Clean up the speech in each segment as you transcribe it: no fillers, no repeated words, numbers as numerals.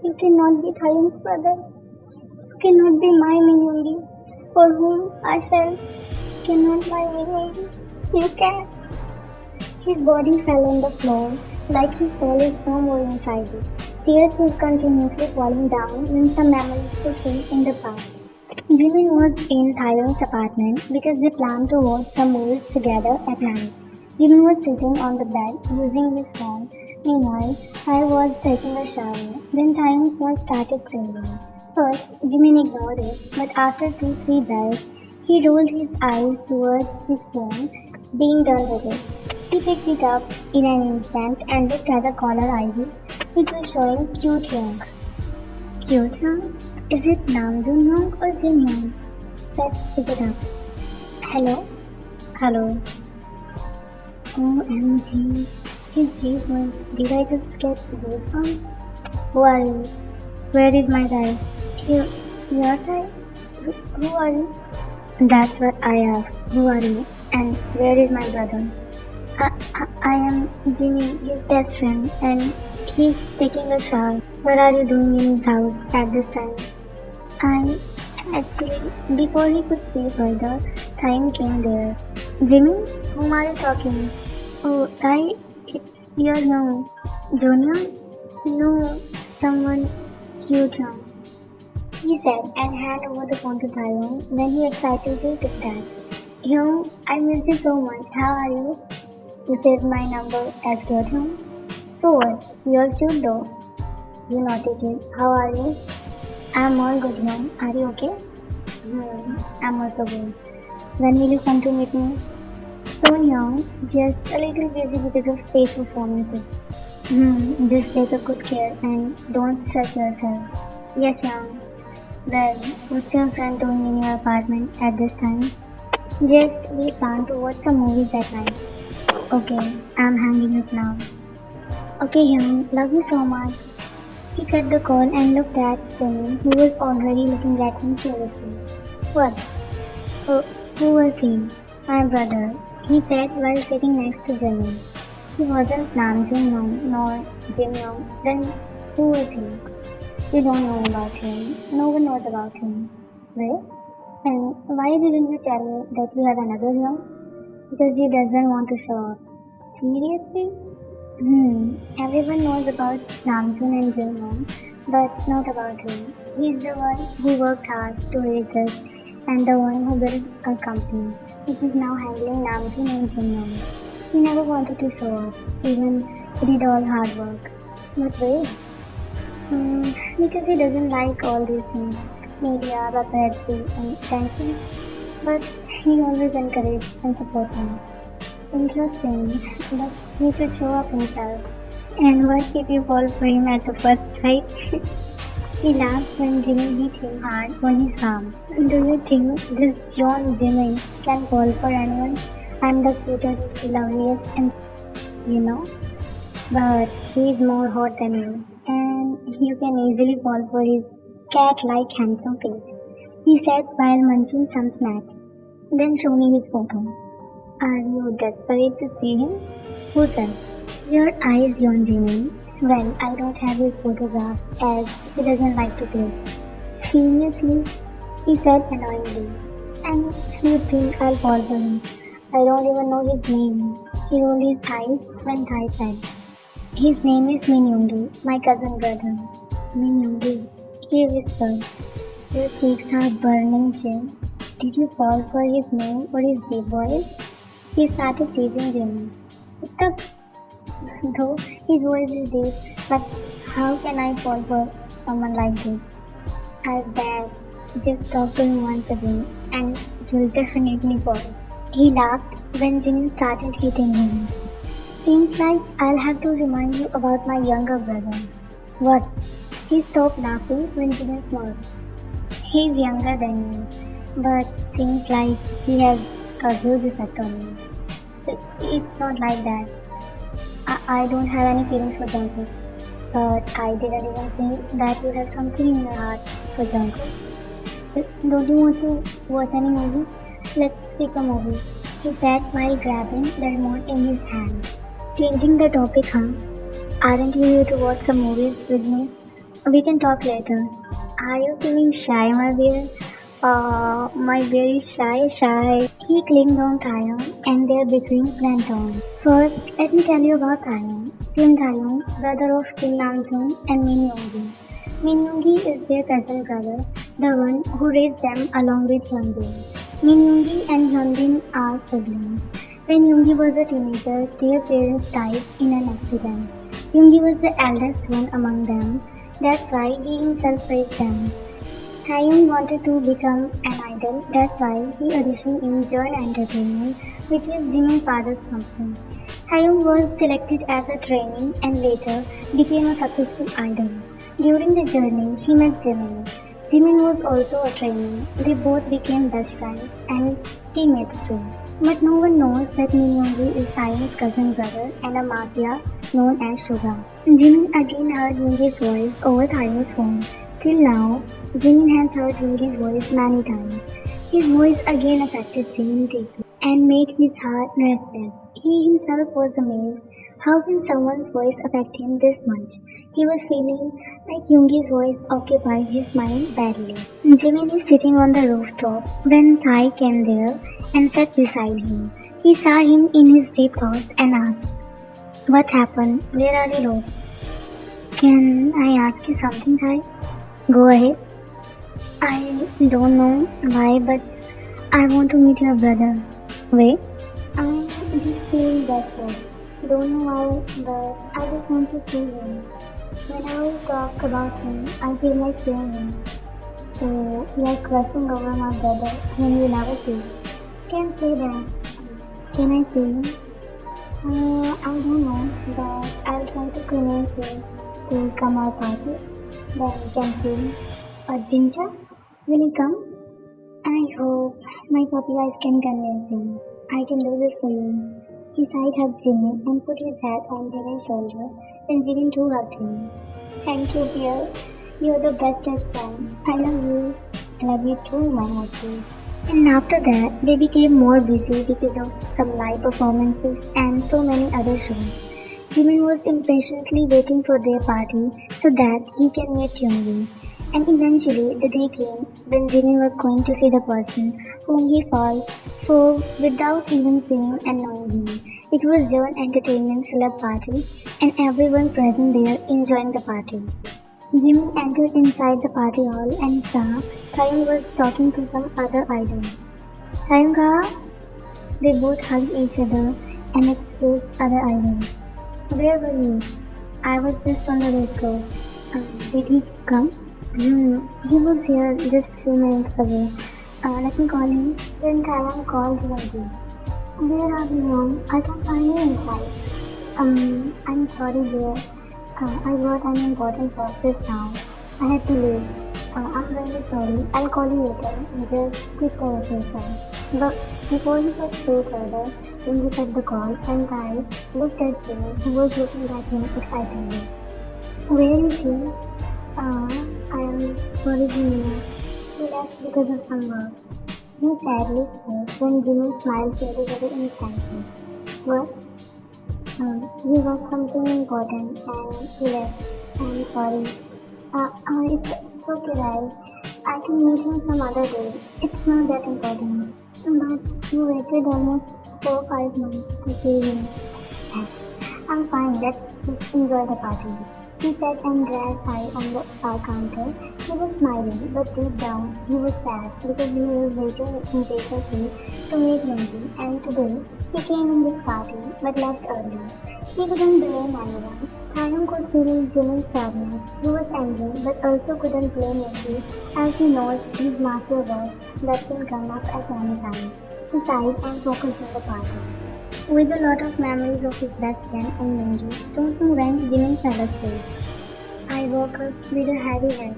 You cannot be Thayan's brother. You cannot be my Minyungi, for whom I felt. You cannot my Minyungi. You can. His body fell on the floor like his soul is no more inside it. Tears were continuously falling down when some memories were filled in the past. Jimin was in Thayo's apartment because they planned to watch some movies together at night. Jimin was sitting on the bed using his phone. Meanwhile, I was taking a shower. Then Thayo's phone started ringing. First, Jimin ignored it, but after 2-3 bells, he rolled his eyes towards his phone, being done with it. He picked it up in an instant and looked at the caller ID, which was showing Cute Young. Cute Young? Is it Namjoon Young or Jin Young? Let's pick it up. Hello? Hello. OMG. His G voice. Did I just get goosebumps? Who are you? Where is my guy? Your guy? Who are you? That's what I asked. Who are you? And where is my brother? I am Jimmy, his best friend, and he's taking a shower. What are you doing in his house at this time? I actually, before he could say further, time came there. Jimmy, whom are you talking? Oh, it's your young. Junior? No, someone cute young. He said and handed over the phone to Tyrone when he excitedly took that. Young, I missed you so much. How are you? You saved my number as cute young. So what? You're cute though. You naughty kid. How are you? I'm all good, young. Are you okay? I'm also good. When will you come to meet me? Soon, young. Just a little busy because of stage performances. Just take a good care and don't stress yourself. Yes, young. Well, what's your friend doing in your apartment at this time? Just we plan to watch some movies at night. Okay, I'm hanging up now. Okay, young. Love you so much. He cut the call and looked at Sunny, who was already looking at him curiously. What? Oh, who was he? My brother, he said while sitting next to Jimmy. He wasn't Namjoon Young nor Jim Young. Then who was he? We don't know about him. No one knows about him. Well, and why didn't you tell me that you have another Young? Because he doesn't want to show up. Seriously? Everyone knows about Namjoon and Jin Young, but not about him. He's the one who worked hard to raise us and the one who built a company, which is now handling Namjoon and Jin Young. He never wanted to show up, even he did all hard work. But wait, because he doesn't like all these things, media, paparazzi, and attention. But he always encouraged and supported me. Interesting, but he should show up himself. And what if you fall for him at the first sight? He laughed when Jimmy hit him hard on his arm. Do you think this John Jimmy can fall for anyone? I'm the cutest, loveliest, and you know? But he's more hot than you, and you can easily fall for his cat-like handsome face. He said while munching some snacks. Then show me his photo. Are you desperate to see him? Who said? Your eyes, John Jimmy. Well, I don't have his photograph as he doesn't like to play. Seriously? He said annoyingly. And you think I'll fall for him? I don't even know his name. He rolled his eyes when I said. His name is Minyungi, my cousin brother. Minyungi, he whispered. Your cheeks are burning, Jim. Did you fall for his name or his deep voice? He started teasing Jimmy. Though his voice is deep, but how can I fall for someone like this? I bet. Just talk to him once again and you'll definitely fall. He laughed when Jimmy started hitting him. Seems like I'll have to remind you about my younger brother. What? He stopped laughing when Jimmy smiled. He's younger than you, but seems like he has a huge effect on you. It's not like that. I don't have any feelings for Jungkook, but I didn't even say that you have something in your heart for Jungkook. Don't you want to watch any movie? Let's pick a movie, he said while grabbing the remote in his hand. Changing the topic, huh? Aren't you here to watch some movies with me? We can talk later. Are you feeling shy, my bear? My bear is shy. He clinged on Taeyong and their bickering went on. First, let me tell you about Taeyong. Kim Taeyong, brother of Kim Namjoon and Min Yoongi. Min Yoongi is their cousin brother, the one who raised them along with Hyunbin. Min Yoongi and Hyunbin are siblings. When Yoongi was a teenager, their parents died in an accident. Yoongi was the eldest one among them. That's why he himself raised them. Taeyong wanted to become an idol, that's why he auditioned in Joy Entertainment, which is Jimin's father's company. Taeyong was selected as a trainee and later became a successful idol. During the journey, he met Jimin. Jimin was also a trainee. They both became best friends and teammates too. But no one knows that Min Yoongi is Taeyong's cousin brother and a mafia known as Suga. Jimin again heard Yoongi's voice over Taeyong's phone. Till now, Jimin has heard Yoongi's voice many times. His voice again affected Jimin deeply and made his heart restless. He himself was amazed. How can someone's voice affect him this much? He was feeling like Yoongi's voice occupied his mind badly. Jimin is sitting on the rooftop when Thai came there and sat beside him. He saw him in his deep thoughts and asked, "What happened? Where are you lost?" "Can I ask you something, Thai?" "Go ahead." "I don't know why, but I want to meet your brother." "Wait." "I just feel desperate. Don't know why, but I just want to see him. When I talk about him, I feel like seeing him. So, like crushing over my brother whom you never see." "Can't say that. Can I see him?" I don't know, but I'll try to convince him to come our party. Then we can see him. Or Jinja, will he come?" "I hope my puppy eyes can convince him. I can do this for you." He side hugged Jimin and put his head on Jimin's shoulder. Then Jimin too hugged him. "Thank you, dear. You're the bestest friend. I love you. I love you too, my husband." And after that, they became more busy because of some live performances and so many other shows. Jimin was impatiently waiting for their party so that he can meet Yoongi. And eventually, the day came when Jimin was going to see the person whom he falls for without even seeing and knowing him. It was Joan Entertainment celeb party, and everyone present there enjoying the party. Jimin entered inside the party hall and saw Taeyong was talking to some other idols. "Taeyong ka?" They both hugged each other and exposed other idols. "Where were you?" "I was just on the rooftop." Did he come?" He was here just few minutes ago. Let me call him." Then Taeyong called Yoongi. "Where are you, Young? I can find you inside." I'm sorry, dear. I got an important process now. I had to leave. I'm really sorry. I'll call you later. Just keep care of yourself." But before he could say further, Yoongi cut the call and Kai looked at Jimin, who was looking at him excitedly. "Where is he?" "I am sorry, Jimin. He left because of some work." He sadly said when Jimin smiled faded away instantly. "What?" "He got something important and he left. I'm sorry." It's okay, guys. I can meet him some other day. It's not that important." "But you waited almost 4 or 5 months to see him." "Yes, I'm fine. Let's just enjoy the party." He sat and dragged Thai on the bar counter. He was smiling, but deep down he was sad because he was waiting impatiently to meet Yoongi, and today he came in this party but left early. He couldn't blame anyone. Taeyong could feel Jimin's sadness. He was angry but also couldn't blame Yoongi as he knows his master work that can come up at any time. He sighed and focused on the party. With a lot of memories of his best friend and Yoongi, don't know when Jimin fell asleep. I woke up with a heavy head,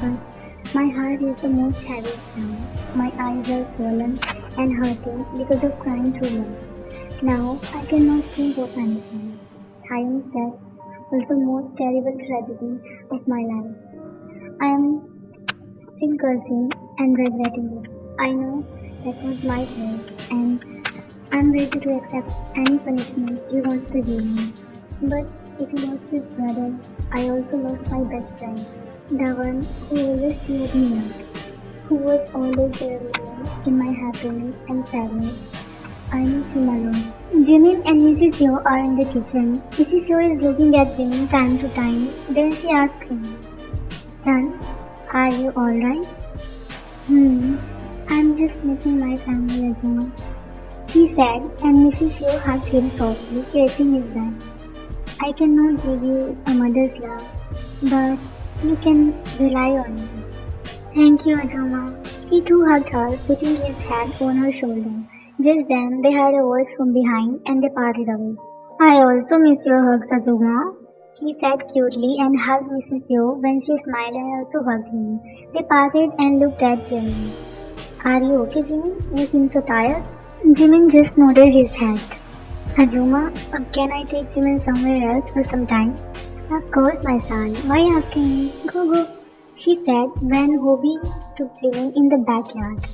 but my heart is the most heaviest now. My eyes are swollen and hurting because of crying too much. Now I cannot think of anything. Taeyong's death was the most terrible tragedy of my life. I am still cursing and regretting it. I know that was my fault and I'm ready to accept any punishment he wants to give me. But if he lost his brother, I also lost my best friend. The one who always cheered me up, who was always there with me in my happiness and sadness. I miss him alone. Jimin and Mrs. Yo are in the kitchen. Mrs. Yo is looking at Jimin time to time. Then she asks him, Son, are you alright? I'm just missing my family, Ajuma. He said, and Mrs. Yo hugged him softly, kissing his back. I cannot give you a mother's love, but you can rely on me. Thank you, Ajuma. He too hugged her, putting his hand on her shoulder. Just then, they heard a voice from behind and they parted away. I also miss your hugs, Ajuma. He said cutely and hugged Mrs. Yo when she smiled and also hugged him. They parted and looked at Jimin. Are you okay, Jimin? You seem so tired. Jimin just nodded his head. Ajuma, can I take Jimin somewhere else for some time? Of course, my son. Why asking me? Go. She said when Hobie took Jimin in the backyard.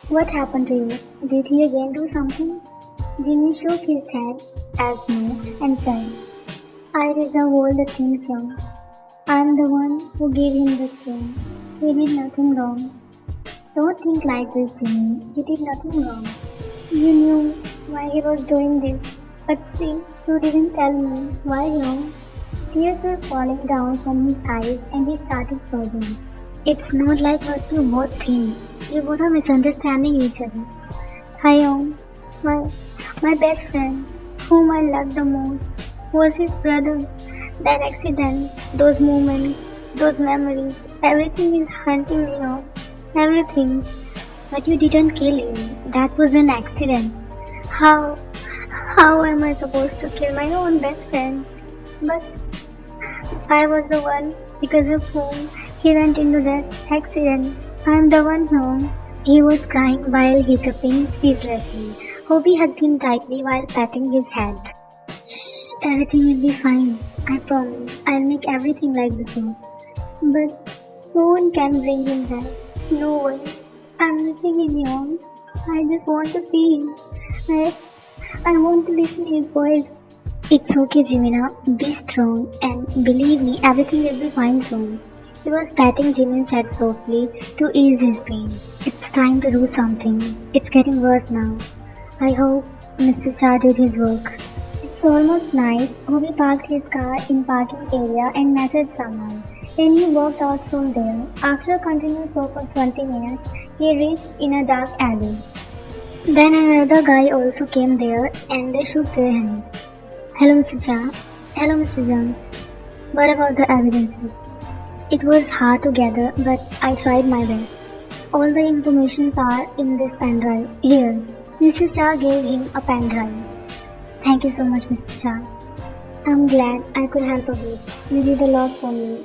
What happened to you? Did he again do something? Jimin shook his head as no and said, I deserve all the things wrong. I am the one who gave him the skin. He did nothing wrong. Don't think like this, Jimin. He did nothing wrong. You knew why he was doing this, but still, you didn't tell me why wrong. Tears were falling down from his eyes and he started sobbing. It's not like what you both think. You both are misunderstanding each other. Hyun, my best friend, whom I loved the most, was his brother. That accident, those moments, those memories, everything is haunting me now. Everything. But you didn't kill him. That was an accident. How am I supposed to kill my own best friend? But I was the one because of whom he went into that accident. I'm the one whom. He was crying while hiccuping ceaselessly. Hobie hugged him tightly while patting his head. Shh, everything will be fine. I promise. I'll make everything like before. But no one can bring him back. No one. I'm missing him, Yon. I just want to see him. I want to listen to his voice. It's okay, Jimina. Be strong and believe me, everything will be fine soon. He was patting Jimin's head softly to ease his pain. It's time to do something. It's getting worse now. I hope Mr. Cha did his work. It's almost night. Hobie parked his car in parking area and messaged someone. Then he walked out from there. After a continuous walk of 20 minutes, he reached in a dark alley. Then another guy also came there and they shook their hands. Hello, Mr. Cha. Hello, Mr. Young. What about the evidences? It was hard to gather, but I tried my best. All the informations are in this pen drive. Here. Mr. Cha gave him a pen drive. Thank you so much, Mr. Cha. I'm glad I could help a bit. You did a lot for me.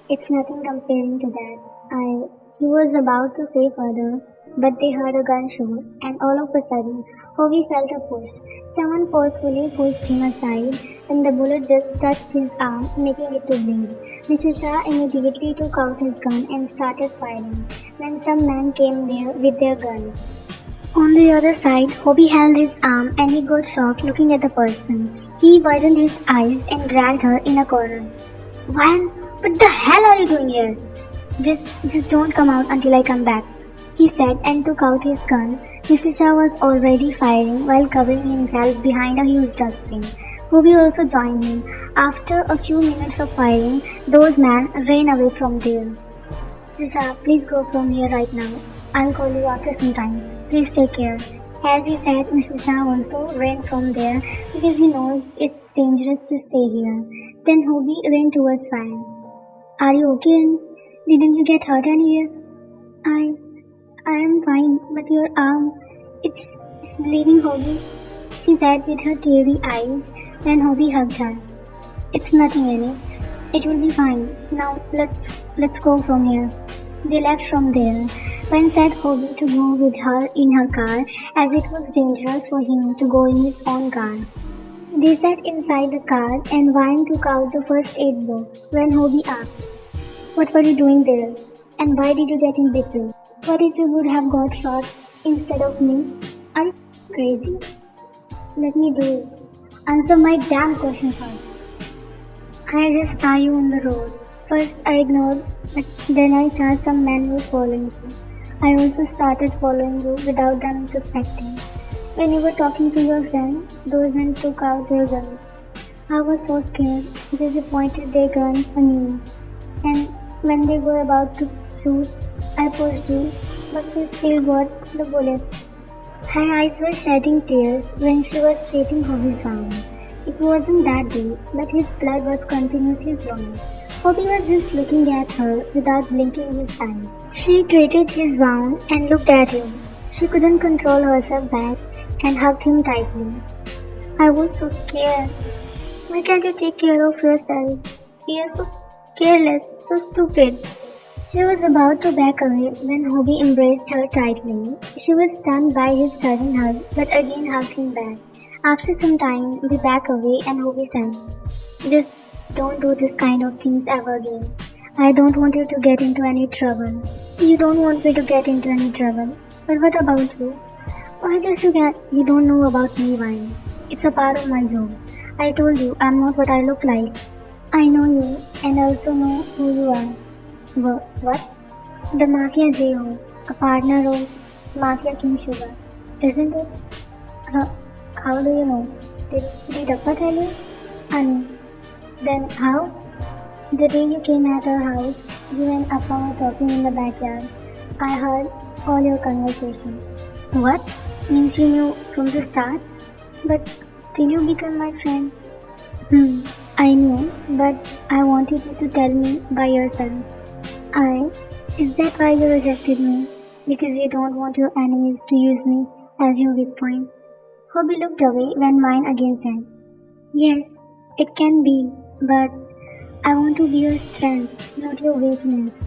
It's nothing comparing to that. He was about to say further, but they heard a gunshot, and all of a sudden, Hobie felt a push. Someone forcefully pushed him aside, and the bullet just touched his arm, making it to bleed. Mr. Shah immediately took out his gun and started firing, when some men came there with their guns. On the other side, Hobie held his arm and he got shocked looking at the person. He widened his eyes and dragged her in a corner. What the hell are you doing here? Just don't come out until I come back, he said and took out his gun. Mr. Shah was already firing while covering himself behind a huge dustbin. Hobie also joined him. After a few minutes of firing, those men ran away from there. Mr. Shah, please go from here right now. I'll call you after some time. Please take care. As he said, Mr. Shah also ran from there because he knows it's dangerous to stay here. Then Hobie ran towards fire. Are you okay? Didn't you get hurt anywhere? I am fine, but your arm, it's bleeding, Hobie, she said with her teary eyes when Hobie hugged her. It's nothing really. It will be fine. Now let's go from here. They left from there. Ben said Hobie to go with her in her car as it was dangerous for him to go in his own car. They sat inside the car and Vine took out the first aid box when Hobie asked, What were you doing there? And why did you get in between? What if you would have got shot instead of me? Are you crazy? Let me do it. Answer my damn question first. I just saw you on the road. First I ignored, but then I saw some men were following you. I also started following you without them suspecting. When you were talking to your friend, those men took out their guns. I was so scared. They pointed their guns on you. And when they were about to shoot, I pushed you, but you still got the bullet. Her eyes were shedding tears when she was treating Hobby's wound. It wasn't that deep, but his blood was continuously flowing. Hobby was just looking at her without blinking his eyes. She treated his wound and looked at him. She couldn't control herself back and hugged him tightly. I was so scared. Why can't you take care of yourself? You're so careless, so stupid. She was about to back away when Hobby embraced her tightly. She was stunned by his sudden hug, but again hugged him back. After some time, we back away and Hobby said, "Just don't do this kind of things ever again. I don't want you to get into any trouble." "You don't want me to get into any trouble. But what about you?" "Why just you don't know about me, Vine. It's a part of my job. I told you I'm not what I look like. I know you and also know who you are." What? "The Mafia J.O., a partner of Mafia King Sugar, isn't it?" "Huh, how do you know? Did Appa tell you?" "Anu." "Then how?" "The day you came at our house, you and Appa were talking in the backyard. I heard all your conversation." "What? Means you knew from the start? But still you became my friend." I knew, but I wanted you to tell me by yourself." Is that why you rejected me? Because you don't want your enemies to use me as your weak point?" Hobby looked away when Vine again said, "Yes, it can be, but I want to be your strength, not your weakness."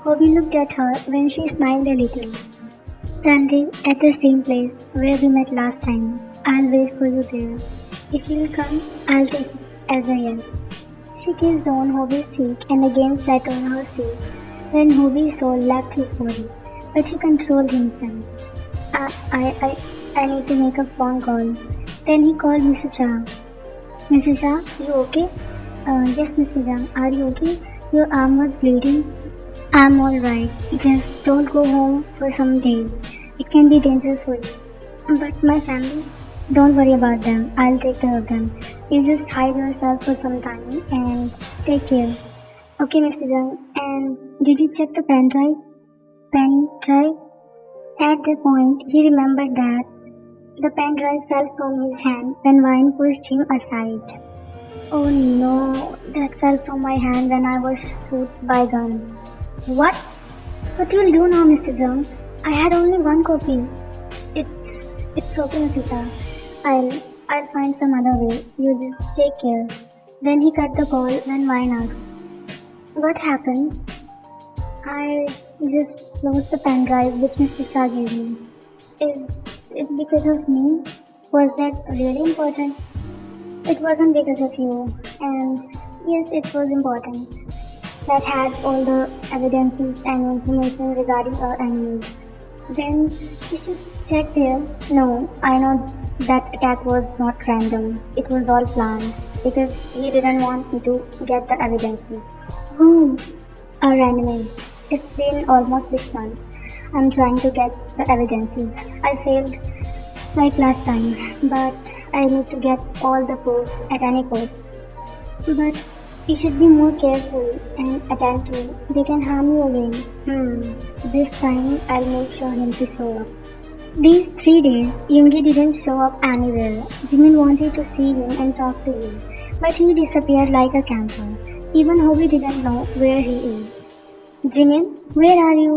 Hobby looked at her when she smiled a little. "Sunday at the same place where we met last time. I'll wait for you there. If you'll come, I'll take it as a yes." She kissed on Hobby's cheek and again sat on her seat when Hobby's soul left his body, but he controlled himself. I need to make a phone call." Then he called Mrs. Shah. "Mrs. Shah, you okay?" Yes, Mr. Shah. Are you okay? Your arm was bleeding." "I'm alright. Just don't go home for some days. It can be dangerous for you." "But my family?" "Don't worry about them. I'll take care of them. You just hide yourself for some time and take care." "Okay, Mr. Jung. And did you check the pen drive?" "Pen drive?" At that point, he remembered that the pen drive fell from his hand when Vine pushed him aside. "Oh no, that fell from my hand when I was shot by gun." "What? What will you do now, Mr. Jung? I had only one copy." It's okay, Mr. Shah. I'll find some other way. You just take care." Then he cut the call when Vine asked, "What happened?" "I just lost the pen drive which Mr. Shah gave me." "Is it because of me? Was that really important?" "It wasn't because of you. And yes, it was important. That had all the evidences and information regarding our enemies." "Then you should check there." "No, I know that attack was not random. It was all planned because he didn't want me to get the evidences." "Whom?" "Our enemies. It's been almost 6 months. I'm trying to get the evidences. I failed like last time, but I need to get all the proofs at any cost." "But you should be more careful and attentive. They can harm you again." This time I'll make sure him to show up." These 3 days, Yoongi didn't show up anywhere. Jimin wanted to see him and talk to him, but he disappeared like a camper. Even Hobby didn't know where he is. "Jimin, where are you?"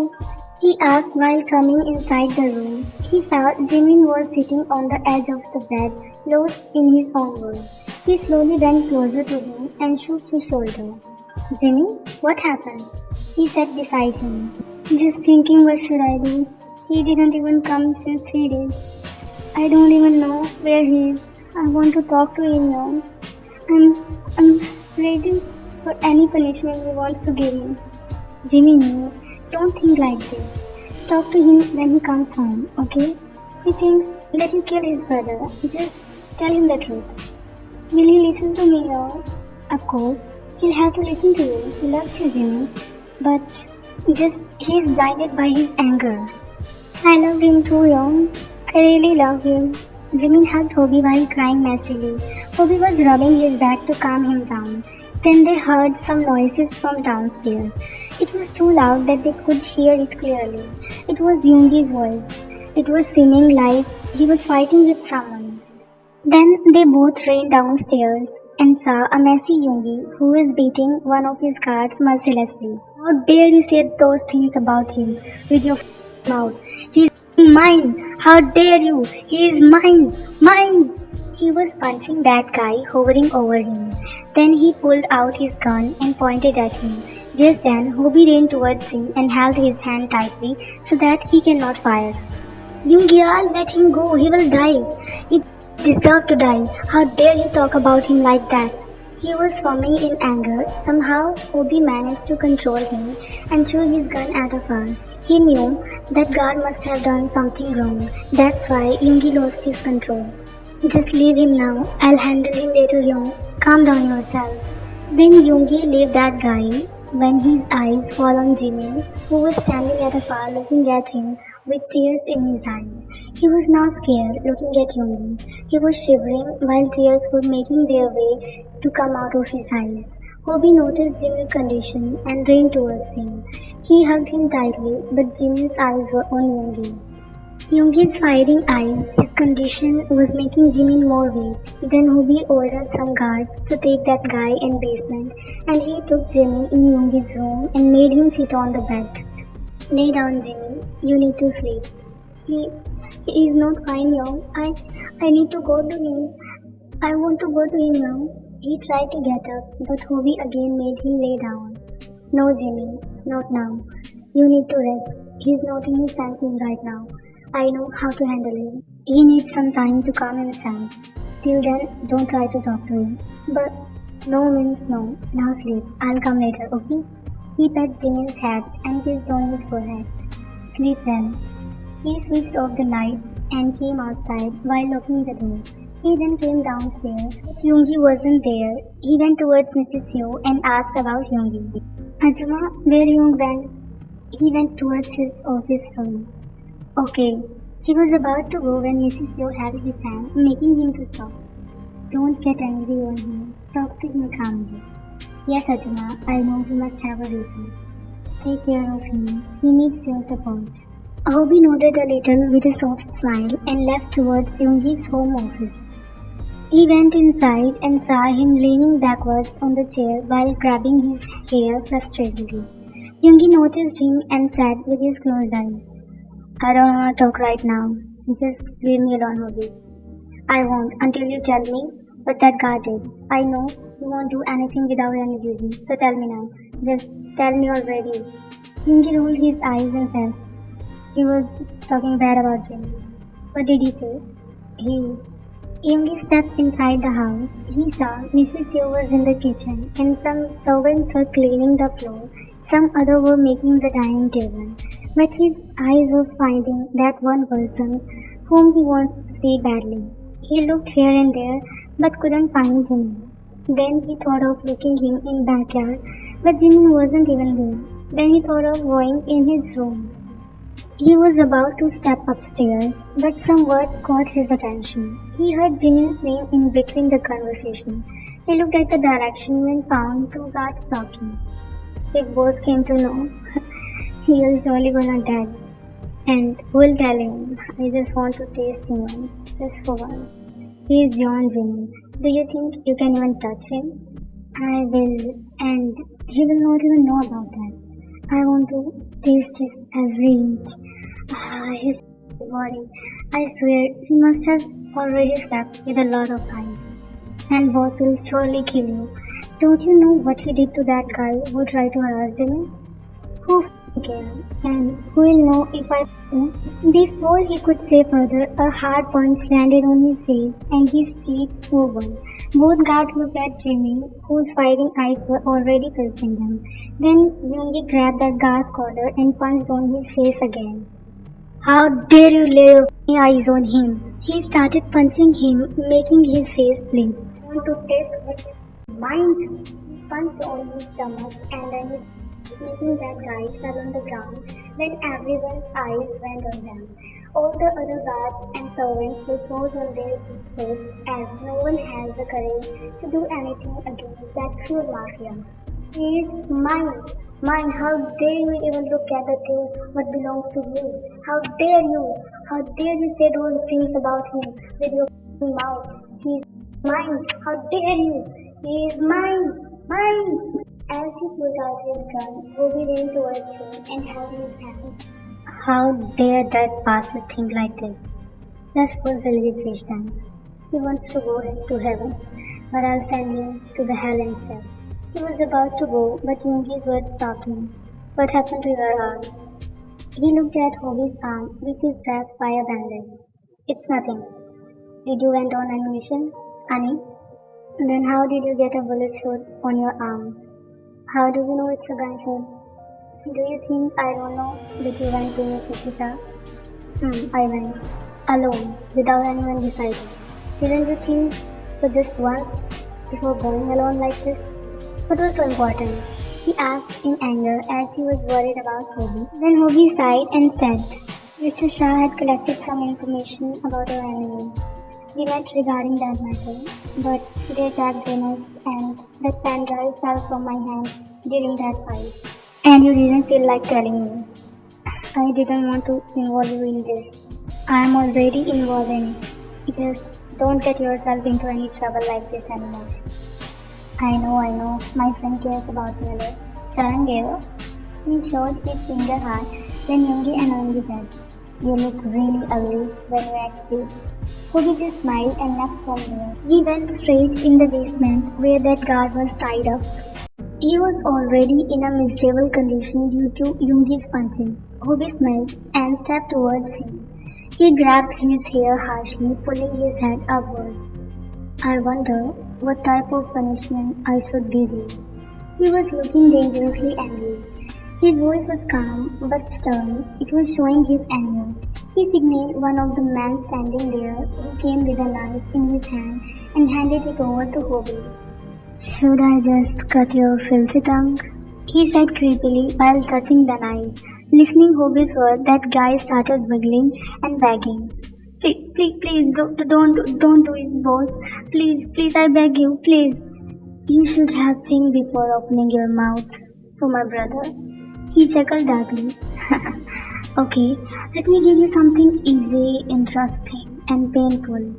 he asked while coming inside the room. He saw Jimin was sitting on the edge of the bed, lost in his own world. He slowly went closer to him and shook his shoulder. "Jimin, what happened?" he sat beside him. "Just thinking what should I do. He didn't even come since 3 days. I don't even know where he is. I want to talk to him now. I'm ready for any punishment he wants to give me." "Jimin, don't think like this. Talk to him when he comes home, okay? He thinks that you killed his brother. Just tell him the truth." "Will he listen to me now?" "Of course. He'll have to listen to you. He loves you, Jimmy. But he's blinded by his anger. I love him too, Young. I really love him. Jimin hugged Hobie while crying messily. Hobie was rubbing his back to calm him down. Then they heard some noises from downstairs. It was too loud that they could hear it clearly. It was Yoongi's voice. It was seeming like he was fighting with someone. Then they both ran downstairs and saw a messy Yoongi who was beating one of his guards mercilessly. How dare you say those things about him with your mouth? He's mine! How dare you! He is mine! Mine! He was punching that guy hovering over him. Then he pulled out his gun and pointed at him. Just then, Hobie ran towards him and held his hand tightly so that he cannot fire. Yoongi, let him go. He will die. He deserves to die. How dare you talk about him like that? He was foaming in anger. Somehow, Hobie managed to control him and threw his gun at a far. He knew that guard must have done something wrong. That's why Yoongi lost his control. Just leave him now. I'll handle him later, Young. Calm down yourself. Then Yoongi left that guy when his eyes fell on Jimmy, who was standing at a far looking at him with tears in his eyes. He was now scared looking at Yoongi. He was shivering while tears were making their way to come out of his eyes. Hobie noticed Jimmy's condition and ran towards him. He hugged him tightly, but Jimmy's eyes were on Yoongi. Yoongi's firing eyes, his condition was making Jimmy more weak. Then Hobie ordered some guards to take that guy in basement, and he took Jimmy in Yoongi's room and made him sit on the bed. Lay down, Jimmy. You need to sleep. He is not fine, Young. I need to go to him. I want to go to him now. He tried to get up, but Hobie again made him lay down. No, Jimmy, not now. You need to rest. He's not in his senses right now. I know how to handle him. He needs some time to calm himself. Till then, don't try to talk to him. But no means no. Now sleep. I'll come later, okay? He pat Jimmy's head and kissed on his forehead. Sleep then. He switched off the lights and came outside while locking the door. He then came downstairs. Yoongi wasn't there. He went towards Mrs. Yo and asked about Yoongi. Ajuma, where Yoong went? He went towards his office room. Okay. He was about to go when Mrs. Yo held his hand, making him to stop. Don't get angry on him. Talk to him calmly. Yes, Ajuma, I know he must have a reason. Take care of him. He needs your support. Hobie nodded a little with a soft smile and left towards Yoongi's home office. He went inside and saw him leaning backwards on the chair while grabbing his hair frustratedly. Yoongi noticed him and said with his closed eyes, I don't want to talk right now. Just leave me alone, Hobie. I won't until you tell me what that guy did. I know you won't do anything without any reason, so tell me now. Just tell me already. Yoongi rolled his eyes and said, he was talking bad about Jimmy. What did he say? Yoongi stepped inside the house. He saw Mrs. Yo was in the kitchen and some servants were cleaning the floor. Some other were making the dining table. But his eyes were finding that one person whom he wants to see badly. He looked here and there but couldn't find him. Then he thought of looking him in backyard, but Jimmy wasn't even there. Then he thought of going in his room. He was about to step upstairs, but some words caught his attention. He heard Jimmy's name in between the conversation. He looked at the direction and found two guards talking. If boss came to know, he'll surely gonna die. And who'll tell him? I just want to taste him once, just for once. He is John Jimmy. Do you think you can even touch him? I will, and he will not even know about that. I want to taste his every inch. His body. I swear he must have already slept with a lot of guys. And boss will surely kill you. Don't you know what he did to that guy who tried to harass him? Who cares? And who will know if I... Before he could say further, a hard punch landed on his face and his feet moved on. Both guards looked at Jimmy, whose fighting eyes were already piercing them. Then Yoongi grabbed the guard's collar and punched on his face again. How dare you lay your eyes on him? He started punching him, making his face bleed. Want to taste what's mind? punched on his stomach and then his making that guy fell on the ground. Then everyone's eyes went on them. All the other guards and servants were froze on their spirits as no one has the courage to do anything against that cruel mafia. He is mine, mine. How dare you even look at the thing what belongs to you? How dare you? How dare you say those things about him with your mouth? He is mine. How dare you? He is mine, mine. As he pulled out his gun, Bobby ran towards him and held his hand. How dare that bastard think like this? Let's fulfill his wish then. He wants to go to heaven, but I'll send him to the hell instead. He was about to go, but Yoongi's words stopped him. What happened to your arm? He looked at Hobie's arm, which is wrapped by a bandage. It's nothing. Did you went on a mission, Annie? Then how did you get a bullet shot on your arm? How do you know it's a gunshot? Do you think I don't know that you went to Mississauga? I went. Alone, without anyone beside me. Didn't you think for this once before going alone like this? What was so important? He asked in anger as he was worried about Hobie. Then Hobie sighed and said, Mr. Shah had collected some information about our enemies. We met regarding that matter, but they attacked us and that pen drive fell from my hand during that fight. And you didn't feel like telling me. I didn't want to involve you in this. I am already involved in it. Just don't get yourself into any trouble like this anymore. I know. My friend cares about me a lot. Sarangeo. He showed his finger hard, then Yoongi annoyingly said, You look really ugly when you act cute. Hobie just smiled and left from there. He went straight in the basement where that guard was tied up. He was already in a miserable condition due to Yoongi's punches. Hobie smiled and stepped towards him. He grabbed his hair harshly, pulling his head upwards. I wonder what type of punishment I should give you. He was looking dangerously angry. His voice was calm but stern. It was showing his anger. He signaled one of the men standing there who came with a knife in his hand and handed it over to Hobie. Should I just cut your filthy tongue? He said creepily while touching the knife. Listening Hobie's word, that guy started wiggling and begging. Please, don't do it, boss. Please, I beg you, please. You should have think before opening your mouth to my brother. He chuckled darkly. Okay, let me give you something easy, interesting, and painful.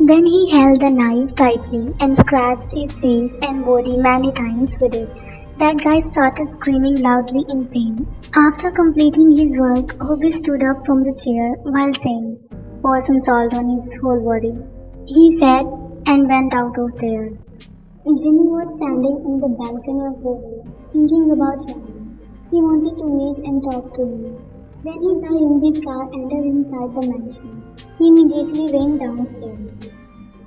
Then he held the knife tightly and scratched his face and body many times with it. That guy started screaming loudly in pain. After completing his work, Hobie stood up from the chair while saying, Pour some salt on his whole body. He said and went out of there. Jimmy was standing in the balcony of Hobie, thinking about him. He wanted to meet and talk to him. Then he saw Yoongi's car enter inside the mansion. He immediately ran downstairs.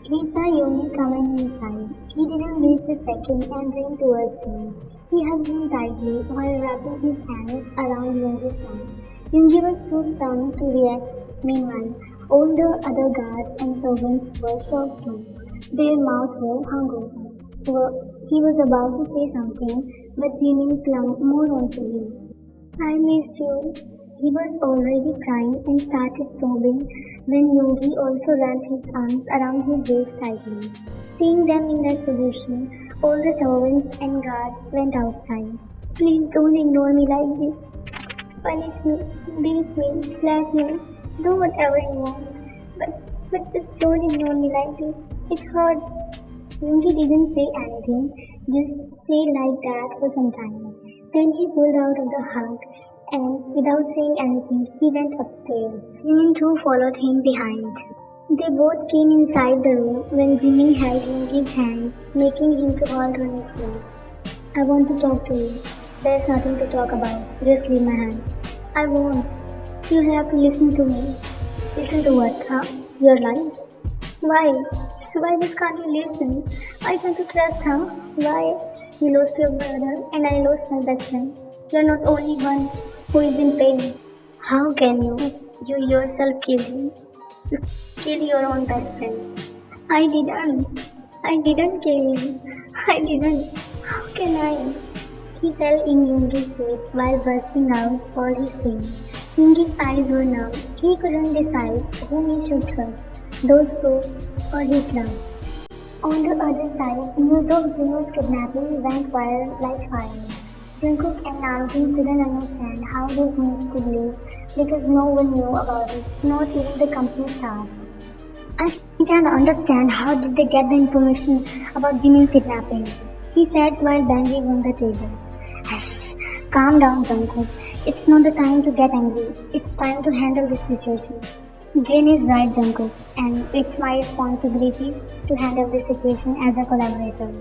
He saw Yoongi coming inside. He didn't waste a second and ran towards him. He hugged him tightly while wrapping his hands around Yoongi's neck. Yoongi was too stunned to react. Meanwhile, all the other guards and servants were shocked too. Their mouths were hung open. He was about to say something, but Jimmy clung more onto him. I missed you. He was already crying and started sobbing when Yogi also wrapped his arms around his waist tightly. Seeing them in that position, all the servants and guards went outside. Please don't ignore me like this. Punish me, beat me, slap me, do whatever you want. But just don't ignore me like this. It hurts. Yogi didn't say anything, just stayed like that for some time. Then he pulled out of the hug and without saying anything, he went upstairs. Jimin too followed him behind. They both came inside the room when Jimmy held Yoongi's hand, making him to halt on his place. I want to talk to you. There's nothing to talk about. Just leave my hand. I won't. You have to listen to me. Listen to what, huh? Your lies? Why? Why just can't you listen? I can't you trust, huh? Why? You lost your brother and I lost my best friend. You're not only one who is in pain. How can you? You yourself killed him. You killed your own best friend. I didn't kill him. I didn't. How Can I? He fell in Yoongi's face while bursting out all his pain. Yoongi's eyes were numb. He couldn't decide whom he should trust, those proofs or his love. On the other side, news of Jinu's kidnapping went viral like fire. Jungkook and Namjoon couldn't understand how this news could leak because no one knew about it, not even the company staff. I can't understand how did they get the information about Jimin's kidnapping, he said while banging on the table. Hush, calm down, Jungkook. It's not the time to get angry. It's time to handle this situation. Jin is right, Jungkook, and it's my responsibility to handle this situation as a collaborator.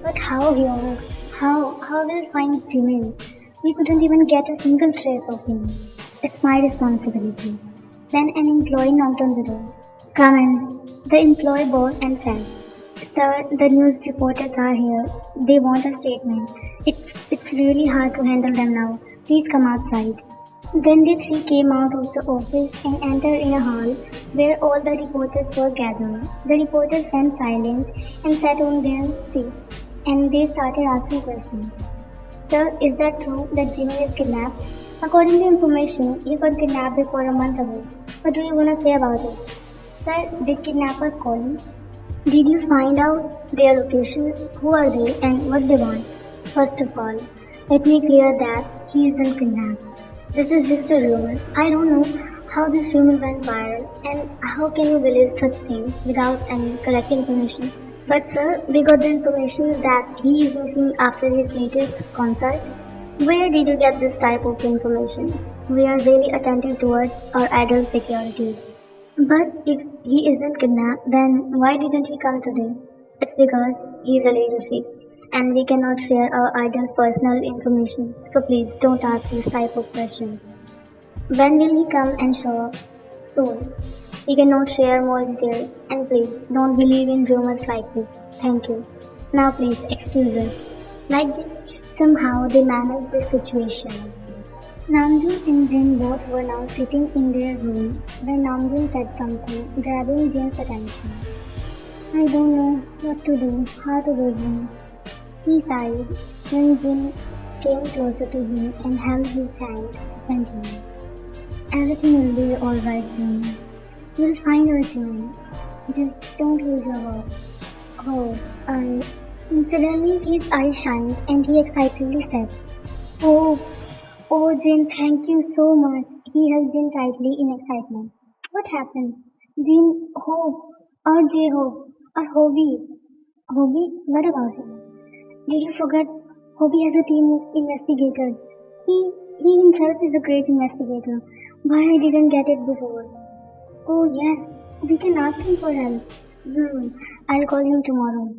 But how, Hyung? How will we find Jimin? We couldn't even get a single trace of him. It's my responsibility. Then an employee knocked on the door. Come in. The employee bowed and said, Sir, the news reporters are here. They want a statement. It's really hard to handle them now. Please come outside. Then the three came out of the office and entered in a hall where all the reporters were gathered. The reporters went silent and sat on their seats, and they started asking questions. Sir, is that true that Jimmy is kidnapped? According to information, he got kidnapped before a month ago. What do you want to say about it? Sir, did kidnappers call you? Did you find out their location? Who are they and what they want? First of all, let me clear that he isn't kidnapped. This is just a rumor. I don't know how this rumor went viral and how can you believe such things without any correct information. But sir, we got the information that he is missing after his latest concert. Where did you get this type of information? We are really attentive towards our idol's security. But if he isn't kidnapped, then why didn't he come today? It's because he is a little sick and we cannot share our idol's personal information. So please don't ask this type of question. When will he come and show up? Soon. We cannot share more details and please don't believe in rumors like this. Thank you. Now please excuse us. Like this, somehow they managed the situation. Namjoon and Jin both were now sitting in their room when Namjoon said something, grabbing Jin's attention. I don't know what to do, how to do Jin. He sighed when Jin came closer to him and held his hand gently. Everything will be alright, Jin. You'll find your Jin. Just don't lose your hope. Oh, I... And suddenly his eyes shined and he excitedly said, Oh, Oh, Jin, thank you so much. He held Jin tightly in excitement. What happened? Jin, Hope, or J-Hope, or Hobie. Hobie? What about him? Did you forget? Hobie has a team of investigators. He himself is a great investigator. Why I didn't get it before? Oh, yes. We can ask him for help. I'll call him tomorrow.